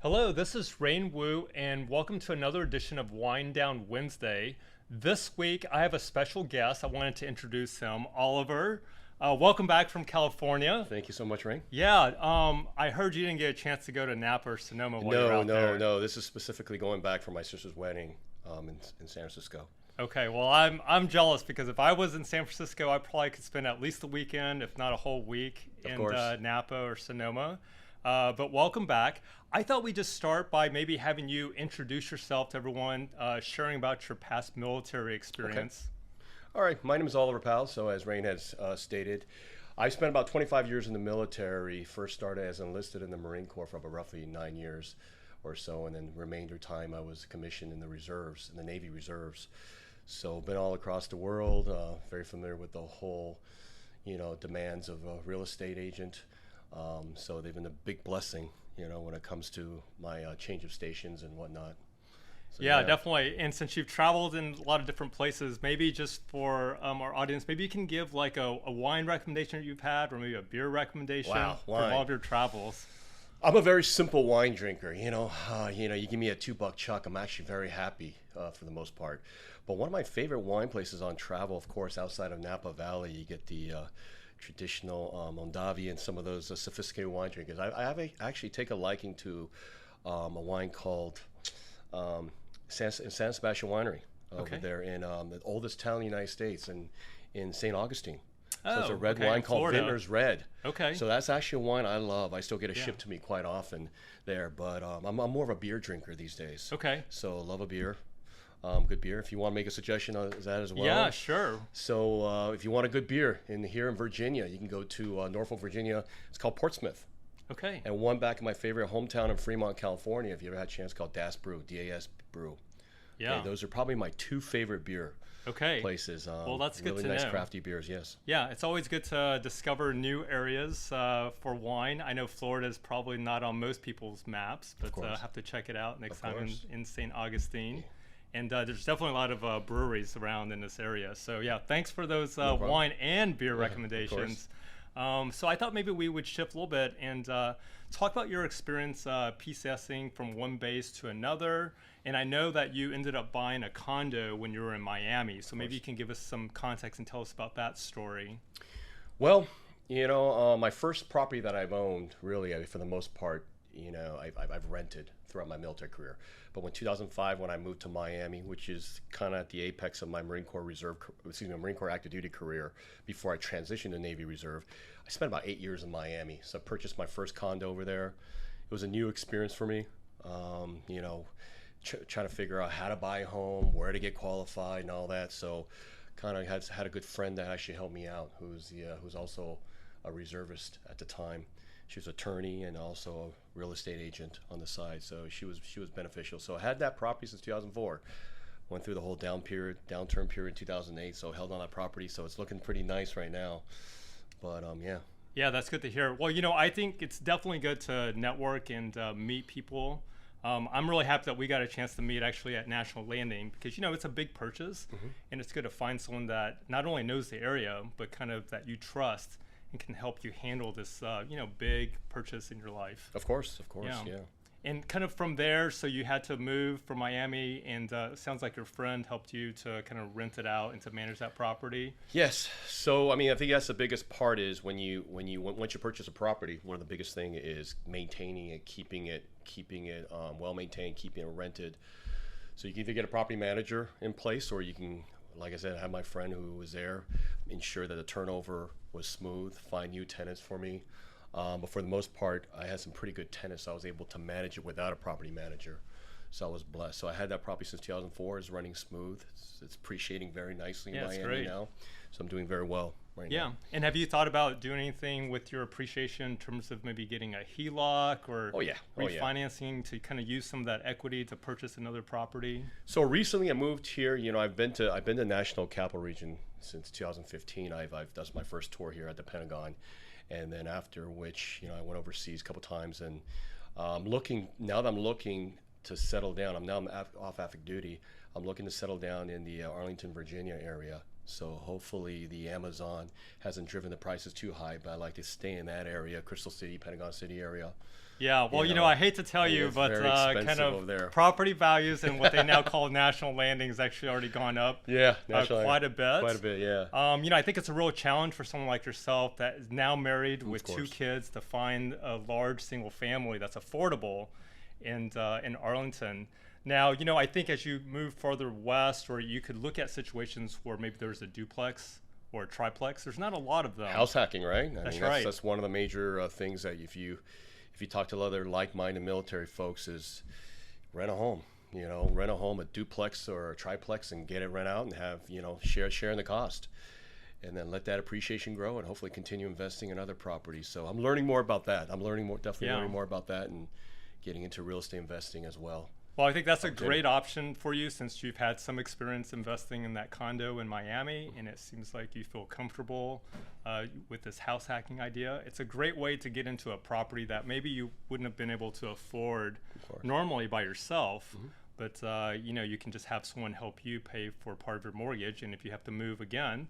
Hello, this is Rain Wu, and welcome to another edition of Wind Down Wednesday. This week, I have a special guest. I wanted to introduce him, Oliver. Welcome back from California. Thank you so much, Rain. Yeah, I heard you didn't get a chance to go to Napa or Sonoma while you were No, out no, there. no. This is specifically going back for my sister's wedding in San Francisco. Okay, well, I'm jealous because if I was in San Francisco, I probably could spend at least a weekend, if not a whole week, Of in course. Napa or Sonoma. But welcome back. I thought we'd just start by maybe having you introduce yourself to everyone, sharing about your past military experience. All right, my name is Oliver Powell. So as Rain has stated, I spent about 25 years in the military. First started as enlisted in the Marine Corps for about roughly 9 years or so, and then remainder time I was commissioned in the reserves, in the Navy Reserves. So been all across the world, very familiar with the whole, demands of a real estate agent. So they've been a big blessing, when it comes to my change of stations and whatnot. So, Yeah, definitely. And since you've traveled in a lot of different places, maybe just for our audience, maybe you can give like a wine recommendation that you've had, or maybe a beer recommendation Wow, from all wine. of your travels. I'm a very simple wine drinker. You give me a $2 chuck, I'm actually very happy for the most part. But one of my favorite wine places on travel, of course, outside of Napa Valley, you get the traditional Mondavi and some of those sophisticated wine drinkers. Actually take a liking to a wine called San Sebastian Winery over Okay. there in the oldest town in the United States, in St. Augustine. So it's Oh, a red okay, wine in called Florida. Vintner's Red. Okay. So that's actually a wine I love. I still get it Yeah. shipped to me quite often there, but I'm more of a beer drinker these days. Okay. So love a beer, good beer. If you want to make a suggestion on that as well. Yeah, sure. So if you want a good beer here in Virginia, you can go to Norfolk, Virginia. It's called Portsmouth. Okay. And one back in my favorite hometown in Fremont, California, if you ever had a chance, called Das Brew, DAS Brew. Yeah. Okay, those are probably my two favorite beer Okay. places. Well, that's good really to nice know. crafty beers, yes. Yeah, it's always good to discover new areas for wine. I know Florida is probably not on most people's maps, but course. have to check it out next Of time course. in St. Augustine. And there's definitely a lot of breweries around in this area. So yeah, thanks for those problem. wine and beer Of recommendations. So I thought maybe we would shift a little bit and talk about your experience PCSing from one base to another. And I know that you ended up buying a condo when you were in Miami. So maybe you can give us some context and tell us about that story. Well, my first property that I've owned, really, for the most part, I've rented throughout my military career. But when 2005, when I moved to Miami, which is kind of at the apex of my Marine Corps Marine Corps active duty career, before I transitioned to Navy Reserve, I spent about 8 years in Miami. So I purchased my first condo over there. It was a new experience for me. Trying to figure out how to buy a home, where to get qualified, and all that. So, kind of had a good friend that actually helped me out, who's also a reservist at the time. She was an attorney and also a real estate agent on the side, so she was beneficial. So I had that property since 2004. Went through the whole downturn period in 2008. So held on that property. So it's looking pretty nice right now. But yeah. Yeah, that's good to hear. Well, I think it's definitely good to network and meet people. I'm really happy that we got a chance to meet actually at National Landing because, it's a big purchase and it's good to find someone that not only knows the area, but kind of that you trust and can help you handle this, big purchase in your life. Of course, yeah. And kind of from there, so you had to move from Miami, and it sounds like your friend helped you to kind of rent it out and to manage that property. Yes. So I think that's the biggest part is once you purchase a property, one of the biggest thing is maintaining it, keeping it well maintained, keeping it rented. So you can either get a property manager in place, or you can, like I said, have my friend who was there ensure that the turnover was smooth, find new tenants for me. But for the most part, I had some pretty good tenants, so I was able to manage it without a property manager. So I was blessed. So I had that property since 2004. It's running smooth. It's appreciating very nicely in Yeah, it's Miami great. now. So I'm doing very well right Yeah. now. And have you thought about doing anything with your appreciation in terms of maybe getting a HELOC or Oh, yeah. refinancing to kind of use some of that equity to purchase another property? So recently I moved here. I've been to National Capital Region since 2015. That's my first tour here at the Pentagon, and then after which I went overseas a couple times, and now that I'm looking to settle down. I'm off active duty. I'm looking to settle down in the Arlington, Virginia area. So hopefully the Amazon hasn't driven the prices too high, but I like to stay in that area, Crystal City, Pentagon City area. Yeah, well, You I know, hate to tell you, it's but very kind expensive over of there. property values and what they now call national landing has actually already gone up Yeah, quite a bit. Quite a bit, yeah. I think it's a real challenge for someone like yourself that is now married with 2 course. kids to find a large single family that's affordable in Arlington. Now, I think as you move further west, or you could look at situations where maybe there's a duplex or a triplex. There's not a lot of them. House hacking, right? That's right. That's one of the major things that if you talk to other like-minded military folks, is rent a home. Rent a home, a duplex or a triplex, and get it rent out and have share in the cost, and then let that appreciation grow and hopefully continue investing in other properties. So I'm learning more about that. Learning more about that, and getting into real estate investing as well. Well, I think that's a great option for you since you've had some experience investing in that condo in Miami, and it seems like you feel comfortable with this house hacking idea. It's a great way to get into a property that maybe you wouldn't have been able to afford normally by yourself, but you can just have someone help you pay for part of your mortgage, and if you have to move again,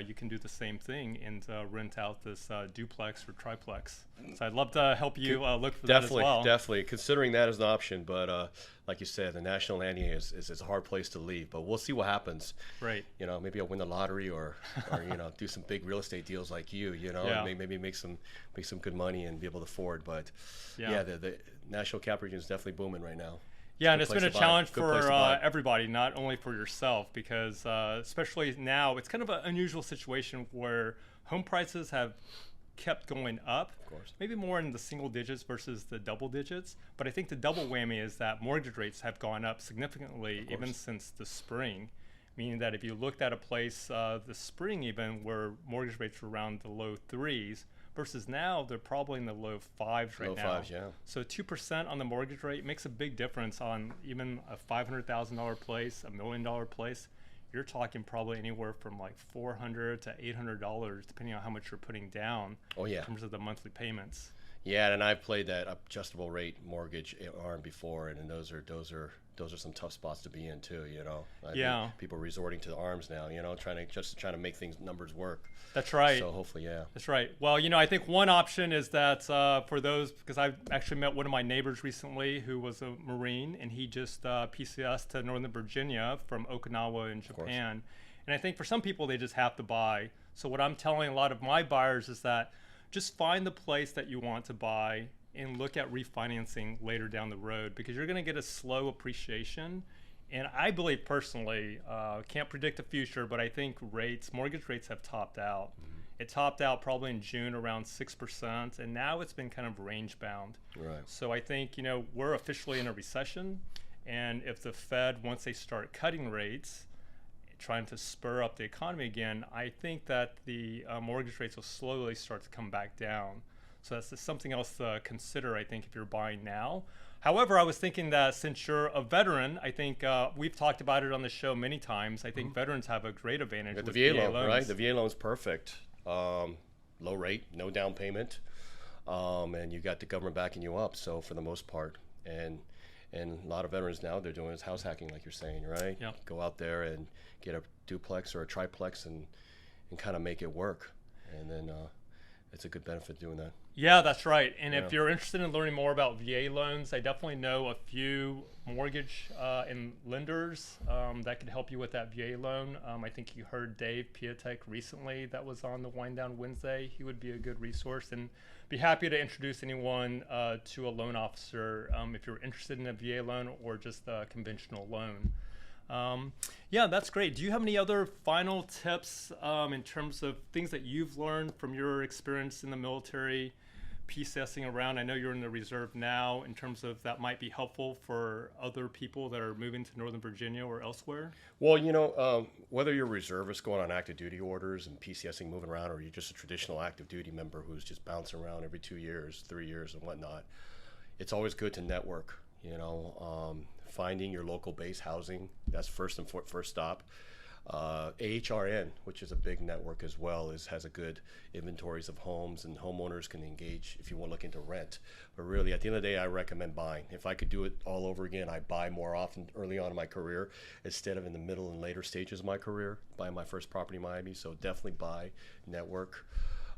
you can do the same thing and rent out this duplex or triplex. So I'd love to help you look for that as well. Definitely, considering that as an option. But like you said, the national landing is a hard place to leave. But we'll see what happens. Right. Maybe I'll win the lottery or do some big real estate deals like you. And maybe make some good money and be able to afford. But the national cap region is definitely booming right now. Yeah, and it's been a challenge for everybody, not only for yourself, because especially now, it's kind of an unusual situation where home prices have kept going up, of course. Maybe more in the single digits versus the double digits. But I think the double whammy is that mortgage rates have gone up significantly even since the spring, meaning that if you looked at a place this spring even where mortgage rates were around the low 3s, versus now they're probably in the low 5s right now. Low 5s, yeah. So 2% on the mortgage rate makes a big difference on even a $500,000 place, $1 million place. You're talking probably anywhere from like $400 to $800, depending on how much you're putting down. Oh yeah. In terms of the monthly payments. Yeah, and I've played that adjustable rate mortgage arm before, and those are some tough spots to be in too. I think people are resorting to the arms now. Trying to make numbers work. That's right. So hopefully, yeah. That's right. Well, I think one option is that for those, because I've actually met one of my neighbors recently who was a Marine, and he just PCS'd to Northern Virginia from Okinawa in Japan. And I think for some people, they just have to buy. So what I'm telling a lot of my buyers is that just find the place that you want to buy and look at refinancing later down the road, because you're going to get a slow appreciation. And I believe personally, can't predict the future, but I think mortgage rates have topped out. It topped out probably in June around 6%, and now it's been kind of range bound. Right. So I think, we're officially in a recession, and if the Fed, once they start cutting rates, trying to spur up the economy again, I think that the mortgage rates will slowly start to come back down. So that's just something else to consider, I think, if you're buying now. However, I was thinking that since you're a veteran, I think we've talked about it on the show many times. I think veterans have a great advantage with the VA loan, loans. right? The VA loan is perfect. Low rate, no down payment, and you got the government backing you up. So for the most part, and a lot of veterans now, they're doing is house hacking, like you're saying, right? Yeah. Go out there and get a duplex or a triplex and kind of make it work, and then it's a good benefit doing that. Yeah, that's right. And if you're interested in learning more about VA loans, I definitely know a few mortgage and lenders that could help you with that VA loan. I think you heard Dave Piatek recently that was on the Wind Down Wednesday. He would be a good resource, and be happy to introduce anyone to a loan officer if you're interested in a VA loan or just a conventional loan. Yeah, that's great. Do you have any other final tips in terms of things that you've learned from your experience in the military, PCSing around? I know you're in the reserve now, in terms of that might be helpful for other people that are moving to Northern Virginia or elsewhere? Well, whether you're a reservist going on active duty orders and PCSing moving around, or you're just a traditional active duty member who's just bouncing around every 2 years, 3 years and whatnot, it's always good to network. Finding your local base housing, that's first stop. AHRN, which is a big network as well, has a good inventories of homes, and homeowners can engage if you want to look into rent. But really, at the end of the day, I recommend buying. If I could do it all over again, I buy more often early on in my career instead of in the middle and later stages of my career, buying my first property in Miami. So definitely buy, network.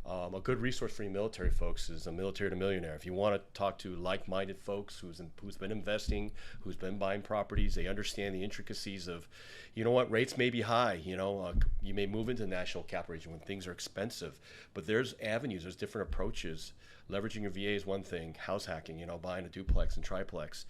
A good resource for you military folks is a Military to Millionaire. If you want to talk to like-minded folks who's been investing, who's been buying properties, they understand the intricacies of, you know what, rates may be high. You may move into the national cap region when things are expensive, but there's avenues, there's different approaches. Leveraging your VA is one thing. House hacking, buying a duplex and triplex.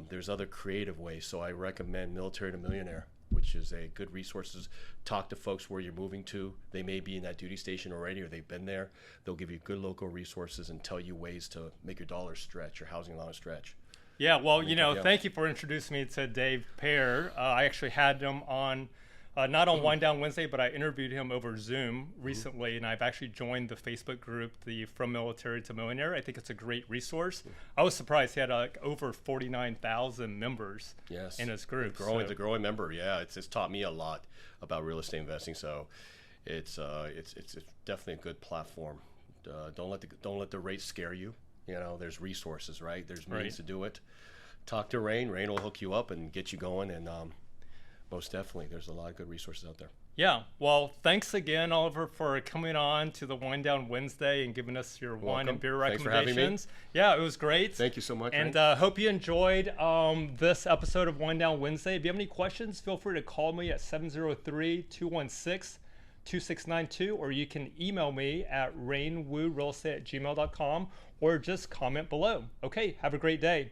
There's other creative ways. So I recommend Military to Millionaire, which is a good resources. Talk to folks where you're moving to. They may be in that duty station already, or they've been there. They'll give you good local resources and tell you ways to make your dollars stretch, your housing allowance stretch. Yeah, well, thank you for introducing me to Dave Pear. I actually had him on, not on Wind Down Wednesday, but I interviewed him over Zoom recently, and I've actually joined the Facebook group, the From Military to Millionaire. I think it's a great resource. I was surprised he had over 49,000 members in his group. It's a growing member. Yeah, it's taught me a lot about real estate investing. So it's definitely a good platform. Don't let the rates scare you. There's resources, right? There's means to do it. Talk to Rain. Rain will hook you up and get you going. And most definitely, there's a lot of good resources out there. Yeah. Well, thanks again, Oliver, for coming on to the Wind Down Wednesday and giving us your wine and beer recommendations. Thanks for having me. Yeah, it was great. Thank you so much. And hope you enjoyed this episode of Wind Down Wednesday. If you have any questions, feel free to call me at 703-216-2692, or you can email me at rainwoorealestate@gmail.com, or just comment below. Okay, have a great day.